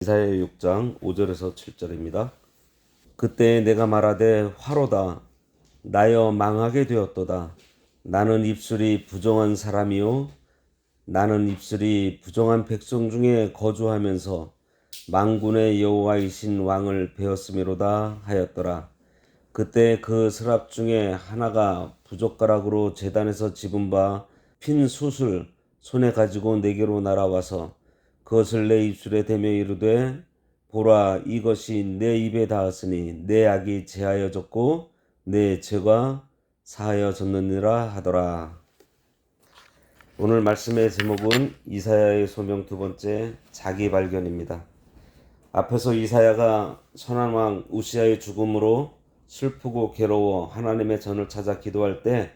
이사야 6장 5절에서 7절입니다. 그때 내가 말하되 화로다 나여 망하게 되었도다. 나는 입술이 부정한 사람이요 나는 입술이 부정한 백성 중에 거주하면서 만군의 여호와이신 왕을 배웠음이로다 하였더라. 그때 그 스랍 중에 하나가 부젓가락으로 제단에서 집은 바 핀 숯을 손에 가지고 내게로 날아와서 그것을 내 입술에 대며 이르되 보라 이것이 내 입에 닿았으니 내 악이 제하여졌고 내 죄가 사하여졌느니라 하더라. 오늘 말씀의 제목은 이사야의 소명 두 번째 자기 발견입니다. 앞에서 이사야가 선한 왕 우시아의 죽음으로 슬프고 괴로워 하나님의 전을 찾아 기도할 때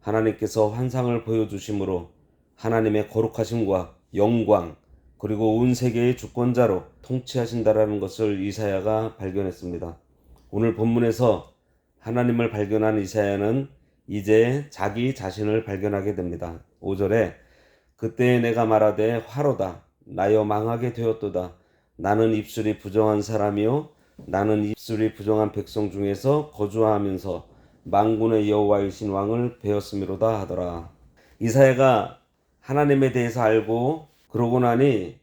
하나님께서 환상을 보여주심으로 하나님의 거룩하심과 영광 그리고 온 세계의 주권자로 통치하신다라는 것을 이사야가 발견했습니다. 오늘 본문에서 하나님을 발견한 이사야는 이제 자기 자신을 발견하게 됩니다. 5절에 그때 내가 말하되 화로다 나여 망하게 되었도다. 나는 입술이 부정한 사람이요 나는 입술이 부정한 백성 중에서 거주하면서 만군의 여호와이신 왕을 배웠음이로다 하더라. 이사야가 하나님에 대해서 알고 그러고 나니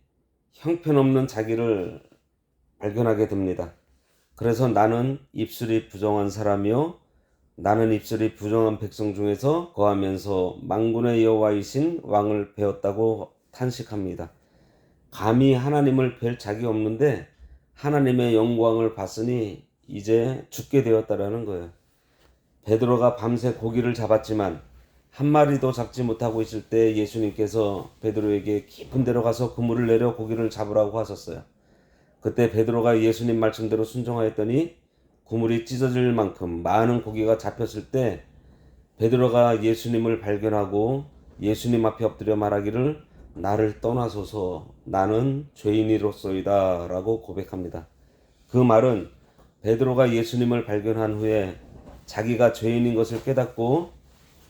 형편없는 자기를 발견하게 됩니다. 그래서 나는 입술이 부정한 사람이요 나는 입술이 부정한 백성 중에서 거하면서 만군의 여호와이신 왕을 배웠다고 탄식합니다. 감히 하나님을 뵐 자격이 없는데 하나님의 영광을 봤으니 이제 죽게 되었다라는 거예요. 베드로가 밤새 고기를 잡았지만 한 마리도 잡지 못하고 있을 때 예수님께서 베드로에게 깊은 데로 가서 그물을 내려 고기를 잡으라고 하셨어요. 그때 베드로가 예수님 말씀대로 순종하였더니 그물이 찢어질 만큼 많은 고기가 잡혔을 때 베드로가 예수님을 발견하고 예수님 앞에 엎드려 말하기를 나를 떠나소서 나는 죄인이로소이다 라고 고백합니다. 그 말은 베드로가 예수님을 발견한 후에 자기가 죄인인 것을 깨닫고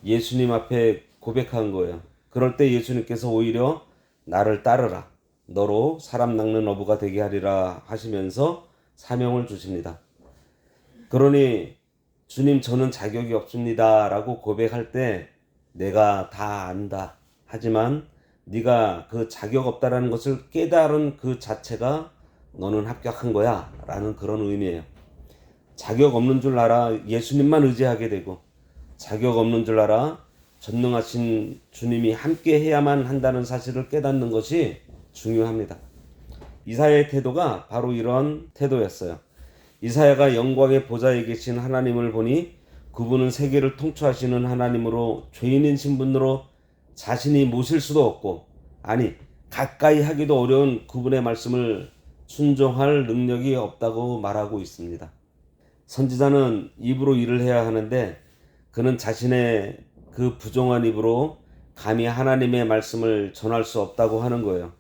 예수님 앞에 고백한 거예요. 그럴 때 예수님께서 오히려 나를 따르라 너로 사람 낚는 어부가 되게 하리라 하시면서 사명을 주십니다. 그러니 주님 저는 자격이 없습니다 라고 고백할 때 내가 다 안다 하지만 네가 그 자격 없다라는 것을 깨달은 그 자체가 너는 합격한 거야 라는 그런 의미예요. 자격 없는 줄 알아 예수님만 의지하게 되고 자격 없는 줄 알아 전능하신 주님이 함께 해야만 한다는 사실을 깨닫는 것이 중요합니다. 이사야의 태도가 바로 이런 태도였어요. 이사야가 영광의 보좌에 계신 하나님을 보니 그분은 세계를 통치하시는 하나님으로 죄인인 신분으로 자신이 모실 수도 없고 아니 가까이 하기도 어려운 그분의 말씀을 순종할 능력이 없다고 말하고 있습니다. 선지자는 입으로 일을 해야 하는데 그는 자신의 그 부정한 입으로 감히 하나님의 말씀을 전할 수 없다고 하는 거예요.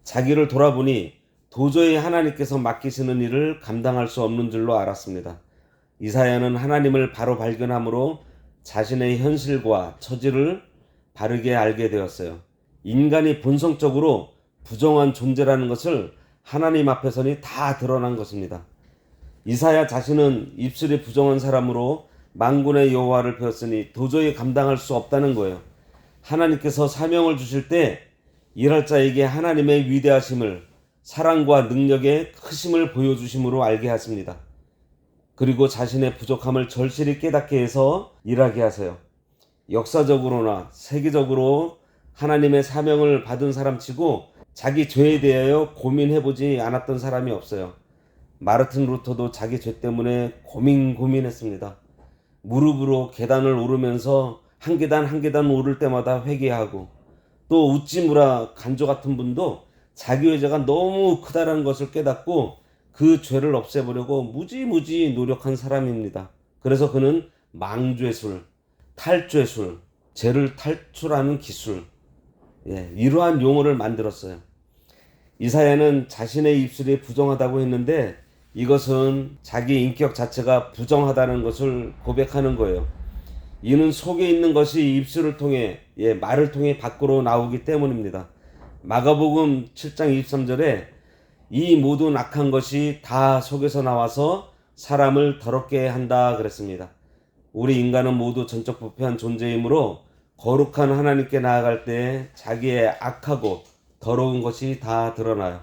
자기를 돌아보니 도저히 하나님께서 맡기시는 일을 감당할 수 없는 줄로 알았습니다. 이사야는 하나님을 바로 발견함으로 자신의 현실과 처지를 바르게 알게 되었어요. 인간이 본성적으로 부정한 존재라는 것을 하나님 앞에서는 다 드러난 것입니다. 이사야 자신은 입술이 부정한 사람으로 만군의 여호와를 배웠으니 도저히 감당할 수 없다는 거예요. 하나님께서 사명을 주실 때 일할 자에게 하나님의 위대하심을 사랑과 능력의 크심을 보여주심으로 알게 하십니다. 그리고 자신의 부족함을 절실히 깨닫게 해서 일하게 하세요. 역사적으로나 세계적으로 하나님의 사명을 받은 사람치고 자기 죄에 대하여 고민해보지 않았던 사람이 없어요. 마르틴 루터도 자기 죄 때문에 고민했습니다. 무릎으로 계단을 오르면서 한 계단 한 계단 오를 때마다 회개하고 또 우찌무라 간조 같은 분도 자기의 죄가 너무 크다라는 것을 깨닫고 그 죄를 없애보려고 무지무지 노력한 사람입니다. 그래서 그는 망죄술, 탈죄술, 죄를 탈출하는 기술 이러한 용어를 만들었어요. 이사야는 자신의 입술이 부정하다고 했는데 이것은 자기 인격 자체가 부정하다는 것을 고백하는 거예요. 이는 속에 있는 것이 입술을 통해 말을 통해 밖으로 나오기 때문입니다. 마가복음 7장 23절에 이 모든 악한 것이 다 속에서 나와서 사람을 더럽게 한다 그랬습니다. 우리 인간은 모두 전적 부패한 존재이므로 거룩한 하나님께 나아갈 때 자기의 악하고 더러운 것이 다 드러나요.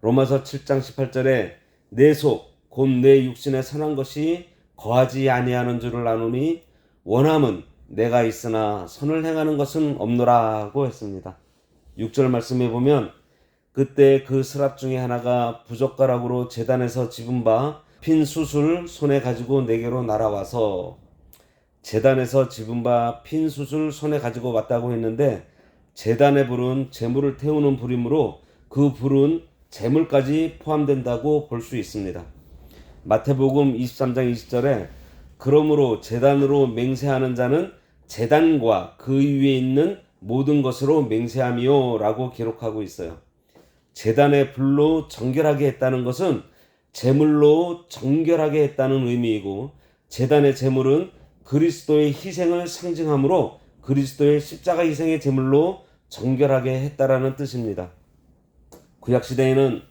로마서 7장 18절에 내 속 곧 내 육신에 선한 것이 거하지 아니하는 줄을 아노니 원함은 내가 있으나 선을 행하는 것은 없노라고 했습니다. 6절 말씀에 보면 그때 그 스랍 중에 하나가 부젓가락으로 제단에서 집은 바 핀 숯을 손에 가지고 내게로 날아와서, 제단에서 집은 바 핀 숯을 손에 가지고 왔다고 했는데 제단의 불은 재물을 태우는 불이므로 그 불은 재물까지 포함된다고 볼 수 있습니다. 마태복음 23장 20절에 그러므로 제단으로 맹세하는 자는 제단과 그 위에 있는 모든 것으로 맹세하미요 라고 기록하고 있어요. 제단의 불로 정결하게 했다는 것은 제물로 정결하게 했다는 의미이고, 제단의 제물은 그리스도의 희생을 상징하므로 그리스도의 십자가 희생의 제물로 정결하게 했다라는 뜻입니다. 구약시대에는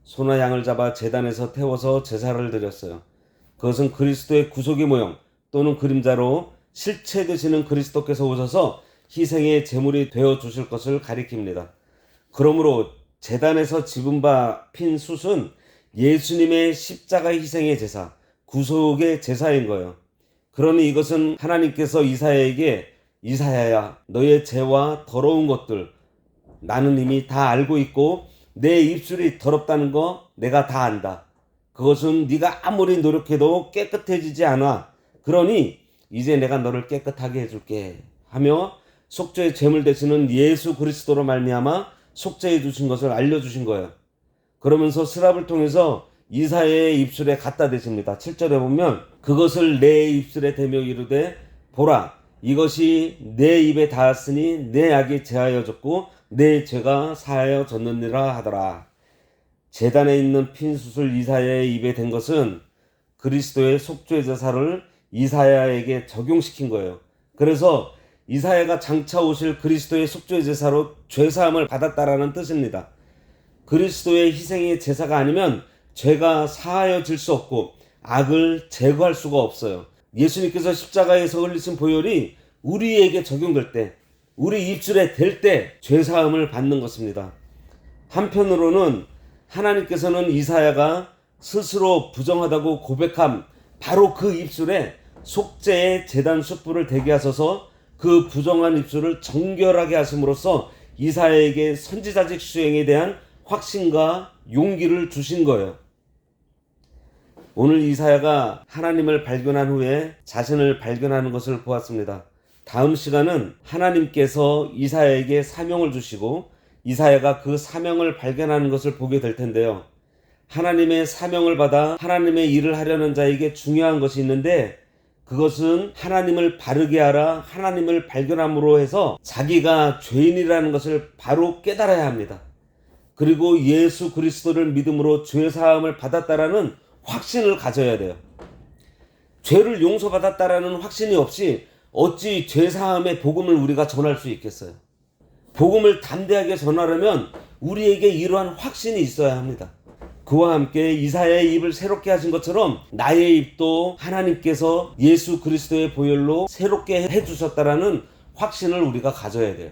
소나 양을 잡아 제단에서 태워서 제사를 드렸어요. 그것은 그리스도의 구속의 모형 또는 그림자로 실체 되시는 그리스도께서 오셔서 희생의 제물이 되어 주실 것을 가리킵니다. 그러므로 제단에서 집은 바 핀 숯은 예수님의 십자가 희생의 제사, 구속의 제사인 거예요. 그러니 이것은 하나님께서 이사야에게 이사야야 너의 죄와 더러운 것들 나는 이미 다 알고 있고 내 입술이 더럽다는 거 내가 다 안다. 그것은 네가 아무리 노력해도 깨끗해지지 않아. 그러니 이제 내가 너를 깨끗하게 해줄게 하며 속죄의 제물 되시는 예수 그리스도로 말미암아 속죄해 주신 것을 알려주신 거예요. 그러면서 스랍을 통해서 이사야의 입술에 갖다 대십니다. 7절에 보면 그것을 내 입술에 대며 이르되 보라 이것이 내 입에 닿았으니 내 악이 제하여졌고 내 죄가 사하여졌느니라 하더라. 제단에 있는 핀 숯을 이사야의 입에 댄 것은 그리스도의 속죄 제사를 이사야에게 적용시킨 거예요. 그래서 이사야가 장차 오실 그리스도의 속죄 제사로 죄사함을 받았다라는 뜻입니다. 그리스도의 희생의 제사가 아니면 죄가 사하여질 수 없고 악을 제거할 수가 없어요. 예수님께서 십자가에서 흘리신 보혈이 우리에게 적용될 때, 우리 입술에 댈 때 죄사함을 받는 것입니다. 한편으로는 하나님께서는 이사야가 스스로 부정하다고 고백한 바로 그 입술에 속죄의 제단 숯불을 대게 하셔서 그 부정한 입술을 정결하게 하심으로써 이사야에게 선지자직 수행에 대한 확신과 용기를 주신 거예요. 오늘 이사야가 하나님을 발견한 후에 자신을 발견하는 것을 보았습니다. 다음 시간은 하나님께서 이사야에게 사명을 주시고 이사야가 그 사명을 발견하는 것을 보게 될 텐데요. 하나님의 사명을 받아 하나님의 일을 하려는 자에게 중요한 것이 있는데 그것은 하나님을 바르게 알아 하나님을 발견함으로 해서 자기가 죄인이라는 것을 바로 깨달아야 합니다. 그리고 예수 그리스도를 믿음으로 죄사함을 받았다라는 확신을 가져야 돼요. 죄를 용서받았다라는 확신이 없이 어찌 죄사함의 복음을 우리가 전할 수 있겠어요? 복음을 담대하게 전하려면 우리에게 이러한 확신이 있어야 합니다. 그와 함께 이사야의 입을 새롭게 하신 것처럼 나의 입도 하나님께서 예수 그리스도의 보혈로 새롭게 해주셨다라는 확신을 우리가 가져야 돼요.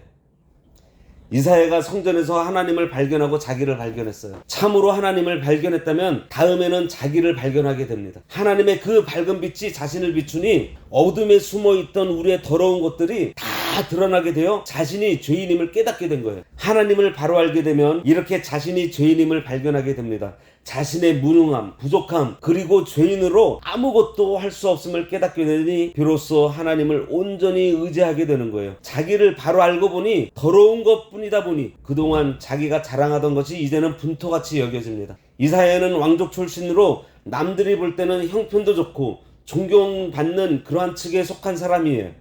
이사야가 성전에서 하나님을 발견하고 자기를 발견했어요. 참으로 하나님을 발견했다면 다음에는 자기를 발견하게 됩니다. 하나님의 그 밝은 빛이 자신을 비추니 어둠에 숨어있던 우리의 더러운 것들이 다 드러나게 되어 자신이 죄인임을 깨닫게 된 거예요. 하나님을 바로 알게 되면 이렇게 자신이 죄인임을 발견하게 됩니다. 자신의 무능함, 부족함, 그리고 죄인으로 아무것도 할 수 없음을 깨닫게 되니 비로소 하나님을 온전히 의지하게 되는 거예요. 자기를 바로 알고 보니 더러운 것뿐이다 보니 그동안 자기가 자랑하던 것이 이제는 분토같이 여겨집니다. 이사야는 왕족 출신으로 남들이 볼 때는 형편도 좋고 존경받는 그러한 측에 속한 사람이에요.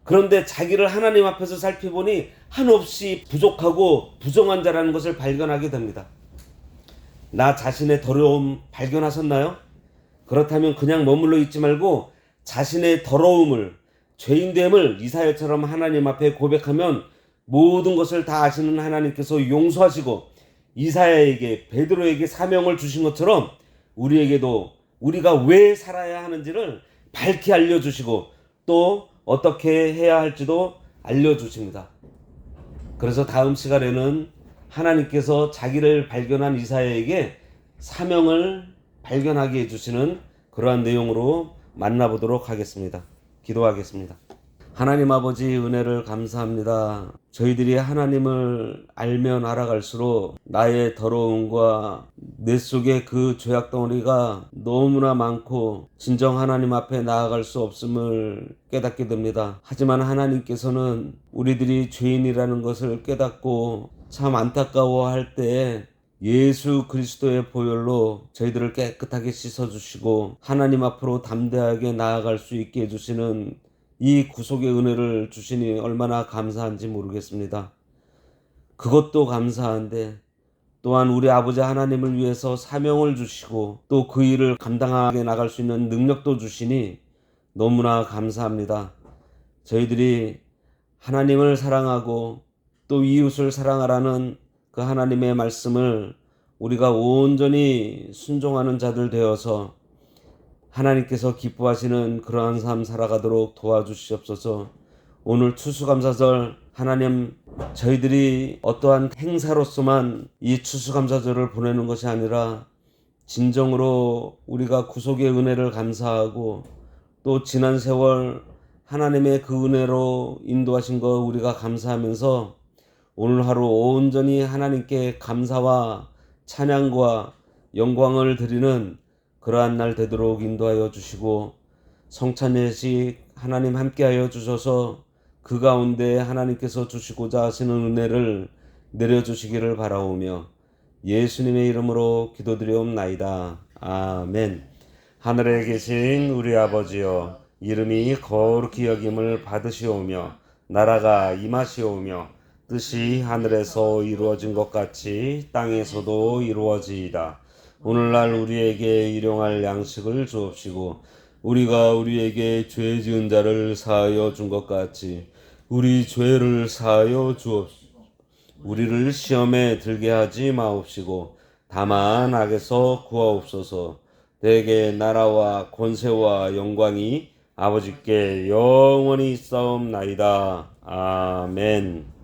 그런데 자기를 하나님 앞에서 살펴보니 한없이 부족하고 부정한 자라는 것을 발견하게 됩니다. 나 자신의 더러움 발견하셨나요? 그렇다면 그냥 머물러 있지 말고 자신의 더러움을, 죄인됨을 이사야처럼 하나님 앞에 고백하면 모든 것을 다 아시는 하나님께서 용서하시고 이사야에게 베드로에게 사명을 주신 것처럼 우리에게도 우리가 왜 살아야 하는지를 밝히 알려주시고 또 어떻게 해야 할지도 알려주십니다. 그래서 다음 시간에는 하나님께서 자기를 발견한 이사야에게 사명을 발견하게 해주시는 그러한 내용으로 만나보도록 하겠습니다. 기도하겠습니다. 하나님 아버지 은혜를 감사합니다. 저희들이 하나님을 알면 알아갈수록 나의 더러움과 내 속에 그 죄악 덩어리가 너무나 많고 진정 하나님 앞에 나아갈 수 없음을 깨닫게 됩니다. 하지만 하나님께서는 우리들이 죄인이라는 것을 깨닫고 참 안타까워할 때에 예수 그리스도의 보혈로 저희들을 깨끗하게 씻어주시고 하나님 앞으로 담대하게 나아갈 수 있게 해주시는 이 구속의 은혜를 주시니 얼마나 감사한지 모르겠습니다. 그것도 감사한데 또한 우리 아버지 하나님을 위해서 사명을 주시고 또 그 일을 감당하게 나갈 수 있는 능력도 주시니 너무나 감사합니다. 저희들이 하나님을 사랑하고 또 이웃을 사랑하라는 그 하나님의 말씀을 우리가 온전히 순종하는 자들 되어서 하나님께서 기뻐하시는 그러한 삶 살아가도록 도와주시옵소서. 오늘 추수감사절 하나님 저희들이 어떠한 행사로서만 이 추수감사절을 보내는 것이 아니라 진정으로 우리가 구속의 은혜를 감사하고 또 지난 세월 하나님의 그 은혜로 인도하신 거 우리가 감사하면서 오늘 하루 온전히 하나님께 감사와 찬양과 영광을 드리는 그러한 날 되도록 인도하여 주시고 성찬 예식 하나님 함께하여 주셔서 그 가운데 하나님께서 주시고자 하시는 은혜를 내려주시기를 바라오며 예수님의 이름으로 기도드리옵나이다. 아멘. 하늘에 계신 우리 아버지여 이름이 거룩히 여김을 받으시오며 나라가 임하시오며 뜻이 하늘에서 이루어진 것 같이 땅에서도 이루어지이다. 오늘날 우리에게 일용할 양식을 주옵시고 우리가 우리에게 죄 지은 자를 사하여 준 것 같이 우리 죄를 사하여 주옵시고 우리를 시험에 들게 하지 마옵시고 다만 악에서 구하옵소서. 대개 나라와 권세와 영광이 아버지께 영원히 있사옵나이다. 아멘.